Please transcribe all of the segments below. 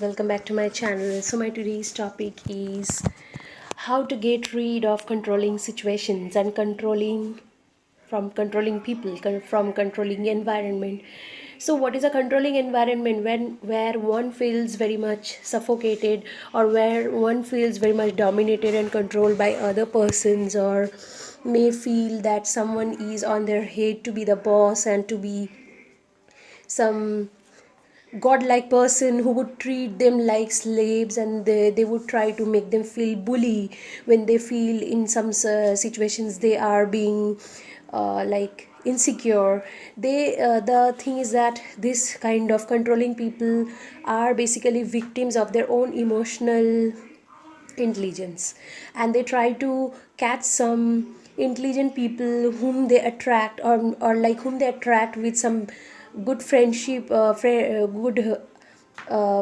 Welcome back to my channel. So my today's topic is how to get rid of controlling situations and controlling people, from controlling environment. So what is a controlling environment? When where one feels very much suffocated, or where one feels very much dominated and controlled by other persons, or may feel that someone is on their head to be the boss and to be some godlike person who would treat them like slaves, and they would try to make them feel bully when they feel in some situations they are being like insecure. The thing is that this kind of controlling people are basically victims of their own emotional intelligence, and they try to catch some intelligent people whom they attract, or like whom they attract with some good friendship, good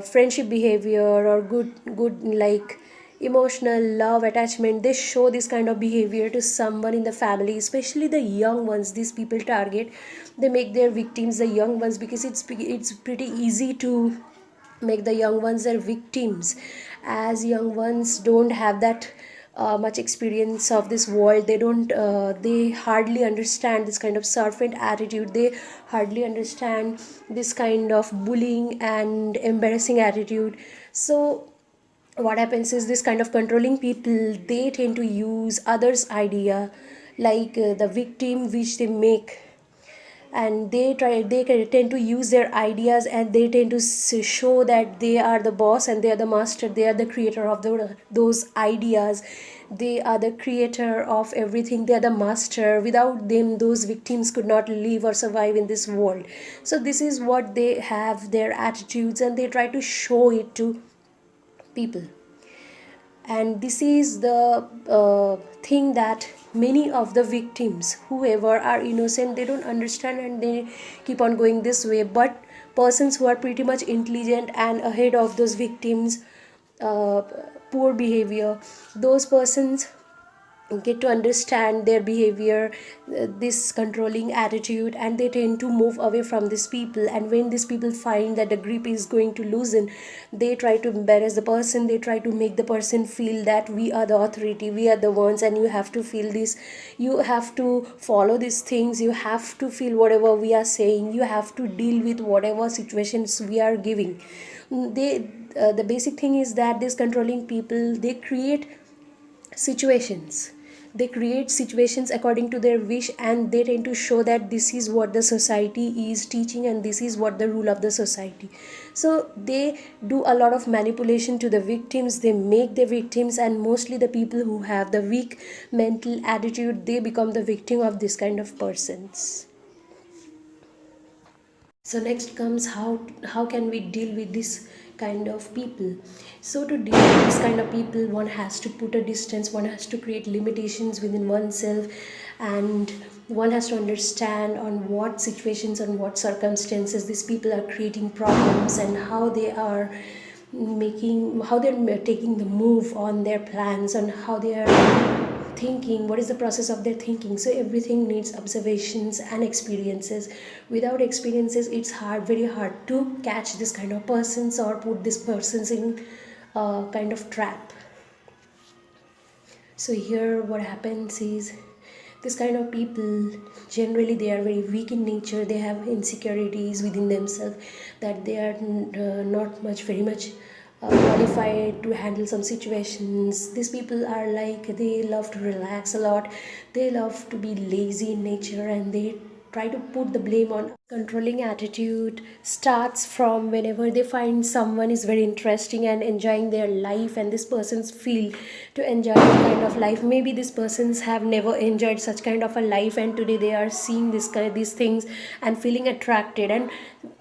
friendship behavior, or good like emotional love attachment. They show this kind of behavior to someone in the family, especially the young ones. These people target, they make their victims the young ones, because it's pretty easy to make the young ones their victims, as young ones don't have that much experience of this world. They hardly understand this kind of serpent attitude. They hardly understand this kind of bullying and embarrassing attitude. So what happens is, this kind of controlling people, they tend to use others idea, like the victim which they make, and they tend to use their ideas, and they tend to show that they are the boss and they are the master, they are the creator of those ideas, they are the creator of everything, they are the master. Without them, those victims could not live or survive in this world. So this is what they have, their attitudes, and they try to show it to people. And this is the thing that many of the victims, whoever are innocent, they don't understand, and they keep on going this way. But persons who are pretty much intelligent and ahead of those victims uh, poor behavior, those persons get to understand their behavior, this controlling attitude, and they tend to move away from these people. And when these people find that the grip is going to loosen, they try to embarrass the person, they try to make the person feel that we are the authority, we are the ones, and you have to feel this, you have to follow these things, you have to feel whatever we are saying, you have to deal with whatever situations we are giving. The basic thing is that these controlling people, situations they create situations according to their wish, and they tend to show that this is what the society is teaching, and this is what the rule of the society. So they do a lot of manipulation to the victims, they make the victims, and mostly the people who have the weak mental attitude, they become the victim of this kind of persons. So next comes, how can we deal with this kind of people. So to deal with this kind of people, one has to put a distance, one has to create limitations within oneself, and one has to understand on what situations, on what circumstances these people are creating problems, and how they are how they're taking the move on their plans, and how they are thinking, what is the process of their thinking. So everything needs observations and experiences. Without experiences, it's very hard to catch this kind of persons, or put these persons in a kind of trap. So here what happens is, this kind of people, generally they are very weak in nature, they have insecurities within themselves, that they are not much very much qualified to handle some situations. These people are like, they love to relax a lot, they love to be lazy in nature, and they try to put the blame on. Controlling attitude starts from whenever they find someone is very interesting and enjoying their life, and this person's feel to enjoy that kind of life. Maybe these persons have never enjoyed such kind of a life, and today they are seeing these things and feeling attracted. And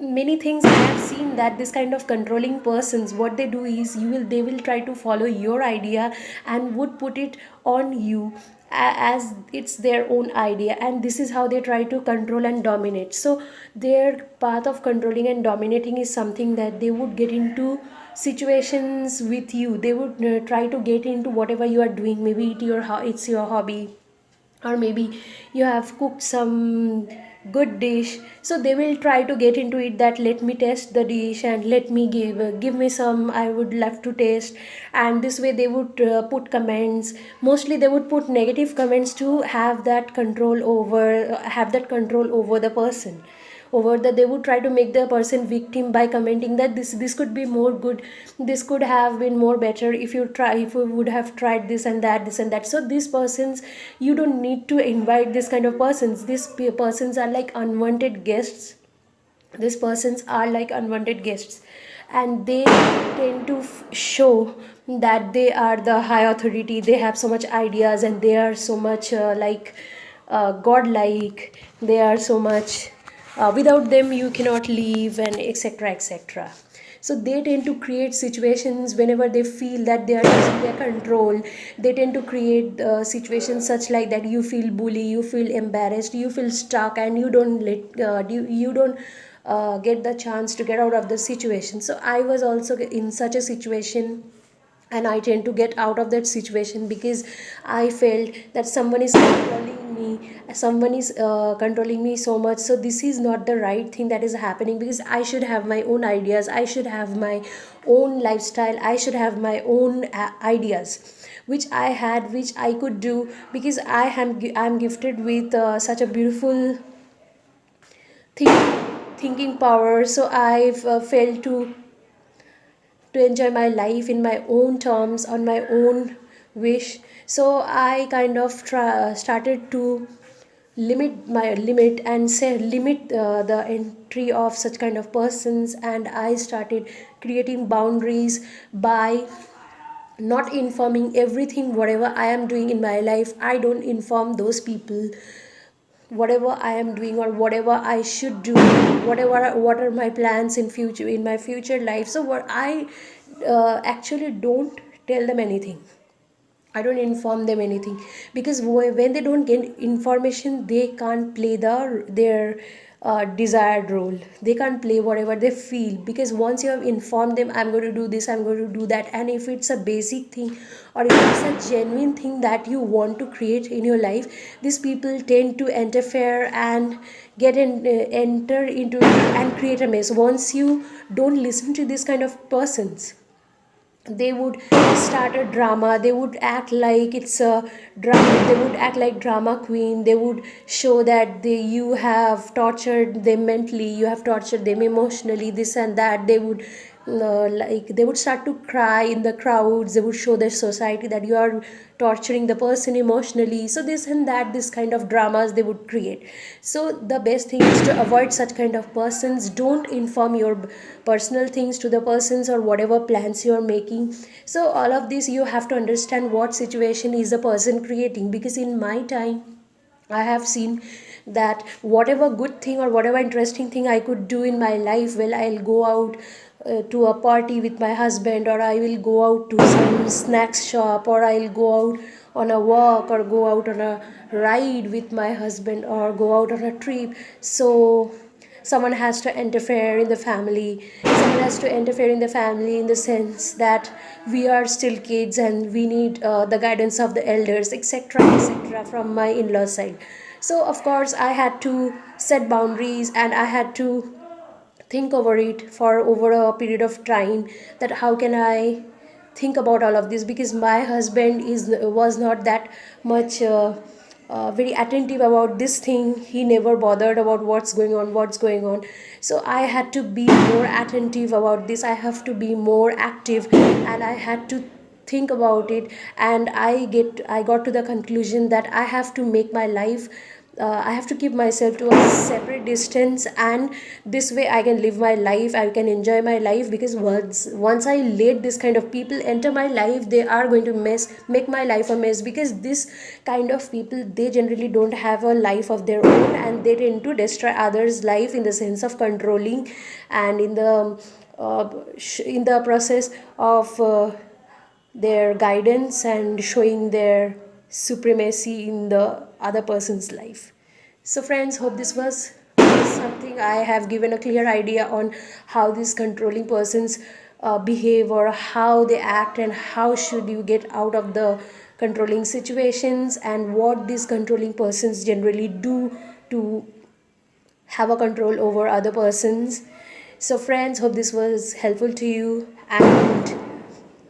many things I have seen, that this kind of controlling persons, what they do is, they will try to follow your idea and would put it on you as it's their own idea, and this is how they try to control and dominate. So their path of controlling and dominating is something that they would get into situations with you, they would try to get into whatever you are doing. Maybe it's your hobby, or maybe you have cooked some good dish, so they will try to get into it, that let me test the dish and let me give me some, I would love to taste. And this way they would put comments, mostly they would put negative comments to have that control over the person, over that they would try to make the person victim by commenting that this could be more good, this could have been more better if you would have tried this and that. So these persons, you don't need to invite this kind of persons. These persons are like unwanted guests. These persons are like unwanted guests, and they tend to show that they are the high authority, they have so much ideas, and they are so much godlike, they are so much without them you cannot live, and etc etc. So they tend to create situations whenever they feel that they are losing their control. They tend to create situations such like that you feel bully, you feel embarrassed, you feel stuck, and you don't get the chance to get out of the situation. So I was also in such a situation, and I tend to get out of that situation because I felt that someone is controlling me so much. So this is not the right thing that is happening, because I should have my own ideas, I should have my own lifestyle, I should have my own ideas, which I had, which I could do, because I'm gifted with such a beautiful thinking power. So I've felt to enjoy my life in my own terms, on my own wish. So I kind of started to limit and say limit the entry of such kind of persons, and I started creating boundaries by not informing everything whatever I am doing in my life. I don't inform those people whatever I am doing or whatever I should do, what are my plans in my future life. So what I actually don't tell them anything. I don't inform them anything, because when they don't get information, they can't play their desired role. They can't play whatever they feel, because once you have informed them, I'm going to do this, I'm going to do that, and if it's a basic thing or if it's a genuine thing that you want to create in your life, these people tend to interfere and enter into it and create a mess. Once you don't listen to this kind of persons, they would start a drama, they would act like it's a drama, they would act like drama queen, they would show that you have tortured them mentally, you have tortured them emotionally, this and that. They would they would start to cry in the crowds, they would show the society that you are torturing the person emotionally. So this and that, this kind of dramas they would create. So the best thing is to avoid such kind of persons. Don't inform your personal things to the persons or whatever plans you are making. So all of this, you have to understand what situation is the person creating, because in my time I have seen that whatever good thing or whatever interesting thing I could do in my life, well, I'll go out to a party with my husband, or I will go out to some snacks shop, or I'll go out on a walk, or go out on a ride with my husband, or go out on a trip. So someone has to interfere in the family. Someone has to interfere in the family in the sense that we are still kids and we need the guidance of the elders, etc etc, from my in-law side. So of course I had to set boundaries, and I had to think over it for over a period of time, that how can I think about all of this, because my husband is was not that much very attentive about this thing. He never bothered about what's going on. So I had to be more attentive about this, I have to be more active, and I had to think about it. And I got to the conclusion that I have to make my life, I have to keep myself to a separate distance, and this way I can live my life, I can enjoy my life. Because once I let this kind of people enter my life, they are going to make my life a mess. Because this kind of people, they generally don't have a life of their own, and they tend to destroy others' life in the sense of controlling, and in the process of their guidance and showing their supremacy in the other person's life. So friends, hope this was something I have given a clear idea on how these controlling persons behave, or how they act, and how should you get out of the controlling situations, and what these controlling persons generally do to have a control over other persons. So friends, hope this was helpful to you, and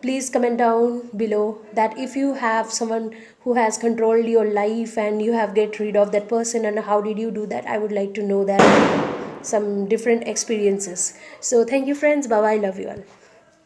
please comment down below that if you have someone who has controlled your life and you have get rid of that person, and how did you do that. I would like to know that, some different experiences. So thank you friends, bye bye, love you all.